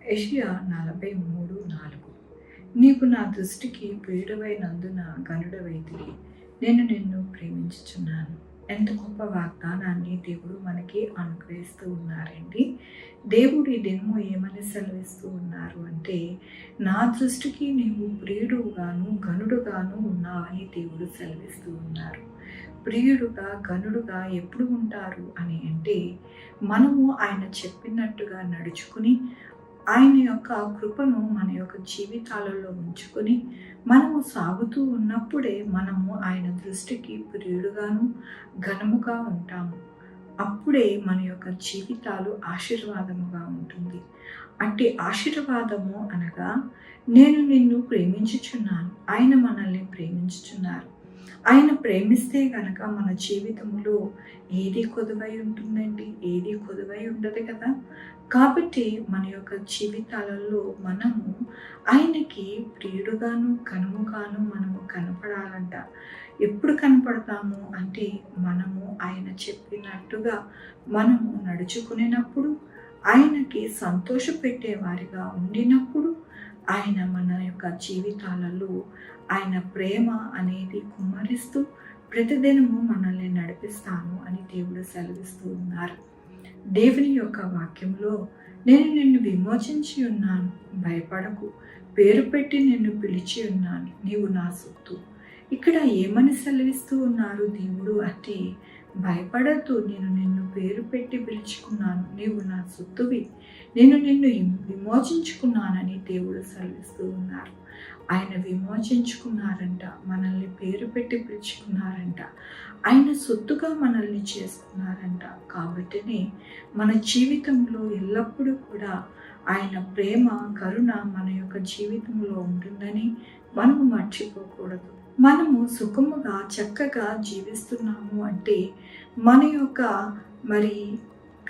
యెషయా 43:4 నీవు నా దృష్టికి ప్రియుడవైనందున గనుడవైతివి, నేను నిన్ను ప్రేమించుచున్నాను. ఎంత గొప్ప వాగ్దానాన్ని దేవుడు మనకి అనుగ్రహిస్తూ ఉన్నారండి. దేవుడు ఈ దినము ఏమని సెలవిస్తూ ఉన్నారు అంటే, నా దృష్టికి నీవు ప్రియుడుగాను గనుడుగాను ఉన్నావని దేవుడు సెలవిస్తూ ఉన్నారు. ప్రియుడుగా గనుడుగా ఎప్పుడు ఉంటారు అని అంటే, మనము ఆయన చెప్పినట్టుగా నడుచుకుని ఆయన యొక్క కృపను మన యొక్క జీవితాలలో ఉంచుకొని మనము సాగుతూ ఉన్నప్పుడే మనము ఆయన దృష్టికి ప్రియుడుగాను ఘనముగా ఉంటాము. అప్పుడే మన యొక్క జీవితాలు ఆశీర్వాదముగా ఉంటుంది. అట్టి ఆశీర్వాదము అనగా, నేను నిన్ను ప్రేమించుచున్నాను, ఆయన మనల్ని ప్రేమించుచున్నారు. ఆయన ప్రేమిస్తే గనక మన జీవితంలో ఏది కొదువై ఉంటుందండి? ఏది కొదువై ఉండదు కదా. కాబట్టి మన యొక్క జీవితాలలో మనము ఆయనకి ప్రియుడుగాను కనుముగాను మనము కనపడాలంట. ఎప్పుడు కనపడతాము అంటే, మనము ఆయన చెప్పినట్టుగా మనము నడుచుకునేటప్పుడు, ఆయనకి సంతోషపెట్టే వారిగా ఉండినప్పుడు, ఆయన మన యొక్క జీవితాలలో ఆయన ప్రేమ అనేది కుమ్మరిస్తూ ప్రతిదినము మనల్ని నడిపిస్తాను అని దేవుడు సెలవిస్తూ ఉన్నారు. దేవుని యొక్క వాక్యంలో, నేను నిన్ను విమోచించి ఉన్నాను, భయపడకు, పేరు పెట్టి నిన్ను పిలిచి ఉన్నాను, నీవు నా సొత్తు. ఇక్కడ ఏమని సెలవిస్తూ ఉన్నారు దేవుడు అంటే, భయపడద్దు, నేను నిన్ను పేరు పెట్టి పిలుచుకున్నాను, నీవు నా సొత్తువి, నేను నిన్ను విమోచించుకున్నానని దేవుడు సెలవిస్తూ ఉన్నారు. ఆయన విమోచించుకున్నారంట, మనల్ని పేరు పెట్టి పిలుచుకున్నారంట, ఆయన సొత్తుగా మనల్ని చేసుకున్నారంట. కాబట్టినే మన జీవితంలో ఎల్లప్పుడూ కూడా ఆయన ప్రేమ కరుణ మన యొక్క జీవితంలో ఉంటుందని మనము మర్చిపోకూడదు. మనము సుఖముగా చక్కగా జీవిస్తున్నాము అంటే, మన యొక్క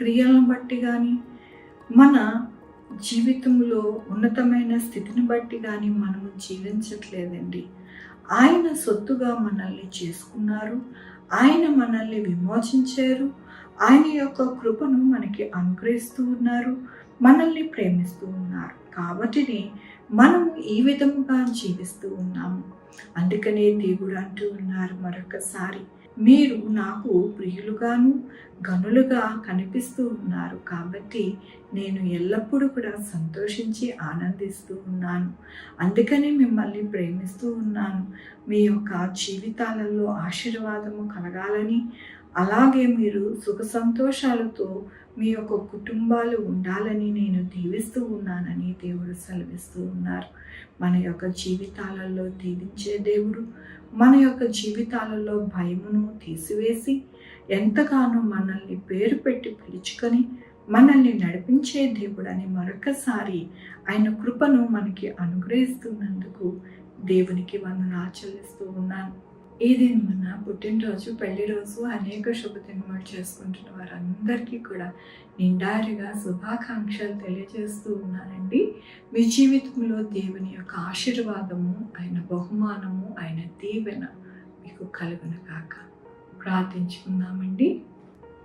క్రియలను బట్టి కానీ, మన జీవితంలో ఉన్నతమైన స్థితిని బట్టి కానీ మనము జీవించట్లేదండి. ఆయన సొత్తుగా మనల్ని చేసుకున్నారు, ఆయన మనల్ని విమోచించారు, ఆయన యొక్క కృపను మనకి అనుగ్రహిస్తూ ఉన్నారు, మనల్ని ప్రేమిస్తూ ఉన్నారు. కాబట్టినే మనము ఈ విధముగా జీవిస్తూ ఉన్నాము. అందుకనే దేవుడు అంటూ ఉన్నారు మరొకసారి, మీరు నాకు ప్రియులుగాను గనులుగా కనిపిస్తూ ఉన్నారు, కాబట్టి నేను ఎల్లప్పుడూ కూడా సంతోషించి ఆనందిస్తూ ఉన్నాను. అందుకని మిమ్మల్ని ప్రేమిస్తూ ఉన్నాను. మీ యొక్క జీవితాలలో ఆశీర్వాదము కలగాలని, అలాగే మీరు సుఖ సంతోషాలతో మీ యొక్క కుటుంబాలు ఉండాలని నేను దీవిస్తూ ఉన్నానని దేవుడు సెలవిస్తూ ఉన్నారు. మన యొక్క జీవితాలలో దీవించే దేవుడు, మన యొక్క జీవితాలలో భయమును తీసివేసి ఎంతగానో మనల్ని పేరు పెట్టి పిలుచుకొని మనల్ని నడిపించే దేవుడని మరొకసారి ఆయన కృపను మనకి అనుగ్రహిస్తున్నందుకు దేవునికి వందనాలు చెల్లిస్తూ ఉన్నాను. ఈ దినమున పుట్టినరోజు, పెళ్లి రోజు, అనేక శుభదినములు చేసుకుంటున్న వారందరికీ కూడా నిండారుగా శుభాకాంక్షలు తెలియజేస్తూ ఉన్నానండి. మీ జీవితంలో దేవుని యొక్క ఆశీర్వాదము, ఆయన బహుమానము, ఆయన దీవెన మీకు కలుగును కాక. ప్రార్థించుకుందామండి.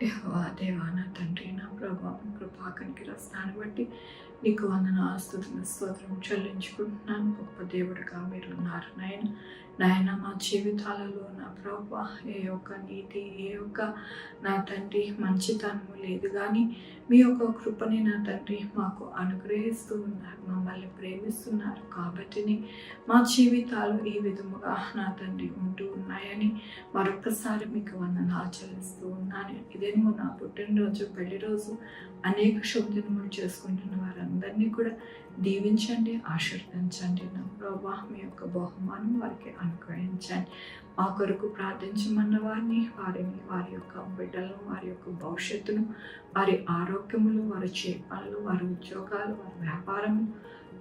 యెహోవా దేవా, నా తండ్రి, నా ప్రభువా, కృపా కనికరాన్ని బట్టి నీకు వందనాలు, స్తుతులు, స్తోత్రం చెల్లించుకుంటున్నాను. గొప్ప దేవుడుగా మీరు ఉన్నారు నాయన. మా జీవితాలలో నా ప్రభువా ఏ యొక్క నీతి, ఏ యొక్క నా తండ్రి మంచితనము లేదు, కానీ మీ యొక్క కృపని నా తండ్రి మాకు అనుగ్రహిస్తూ ఉన్నారు, మమ్మల్ని ప్రేమిస్తున్నారు. కాబట్టి మా జీవితాలు ఈ విధముగా నా తండ్రి ఉంటూ ఉన్నాయని మరొకసారి మీకు వందనాలు చెల్లిస్తూ ఉన్నాను. ఇదేమో నా పుట్టినరోజు, పెళ్లి రోజు, అనేక శుభదినములు చేసుకుంటున్న వారందరినీ కూడా దీవించండి, ఆశీర్వదించండి. నా ప్రభువా మీ యొక్క బహుమానం వారికి అనుగ్రహించండి. మా కొరకు ప్రార్థించమన్న వారిని, వారి యొక్క బిడ్డలను, వారి యొక్క భవిష్యత్తును, వారి ఆరోగ్యములు, వారి చేపలు, వారి ఉద్యోగాలు, వారి వ్యాపారము,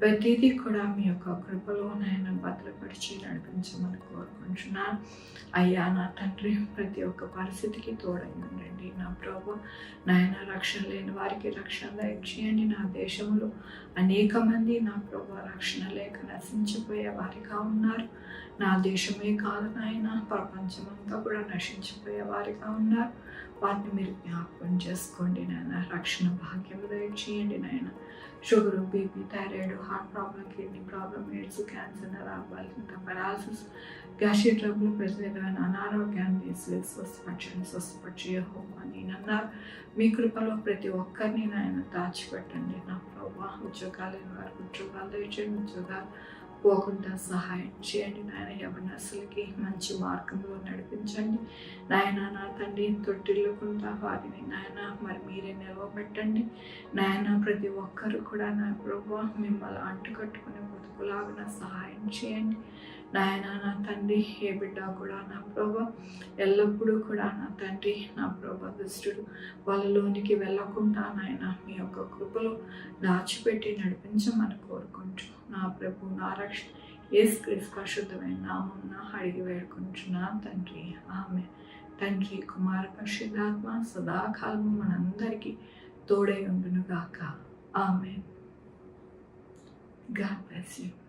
ప్రతిదీ కూడా మీ యొక్క కృపలో నాయన భద్రపరిచి నడిపించమని కోరుకుంటున్నాను. అయ్యా నా తండ్రి, ప్రతి ఒక్క పరిస్థితికి తోడై ఉండండి. నా ప్రభు నాయన, రక్షణ లేని వారికి రక్షణ దయచేయండి. నా దేశంలో అనేక మంది నా ప్రభు రక్షణ లేక నశించిపోయే వారిగా ఉన్నారు. నా దేశమే కాదు నాయన, ప్రపంచమంతా కూడా నశించిపోయే వారిగా ఉన్నారు. వాటిని మీరు జ్ఞాపకం చేసుకోండి నాయన. రక్షణ భాగ్యం దయచేయండి నాయన. Sugar, BP, thyroid, heart problem, kidney problem, AIDS, cancer, నరాలు, పెరాలసిస్, గ్యాస్ట్రిక్ ట్రబుల్, ప్రతి విధమైన అనారోగ్యాన్ని తీసివేసి స్వస్థపరిచి యెహోవా నేనన్నారు. మీ కృపలో ప్రతి ఒక్కరిని నాయన దాచిపెట్టండి నా ప్రభువా. ఉద్యోగాలు లేని వారికి ఉద్యోగాలు దయచేయండి. ఉద్యోగాలు పోకుండా సహాయం చేయండి నాయన. యవనస్తులకి మంచి మార్గంలో నడిపించండి నాయన. నా తండ్రి తొట్టిల్లుకుంటా వారిని నాయన మరి మీరే నిలవబెట్టండి నాయన. ప్రతి ఒక్కరు కూడా నా ప్రభువా మిమ్మల్ని అంటుకట్టుకునే బతుకులాగా సహాయం చేయండి నాయన. నా తండ్రి ఏ బిడ్డ కూడా నా ప్రభా ఎల్లప్పుడూ కూడా నా తండ్రి నా ప్రభా దుష్టుడు వాళ్ళలోనికి వెళ్ళకుండా నాయన మీ యొక్క కృపలో దాచిపెట్టి నడిపించమని కోరుకుంటూ నా ప్రభు నా రక్షణ యేసుక్రీస్తు పరిశుద్ధమైన నామమున అడిగి వేడుకుంటున్నాను తండ్రి. ఆమె తండ్రి కుమార పరిశుద్ధాత్మ సదాకాలము మనందరికీ తోడై ఉండును గాక. ఆమె. God bless you.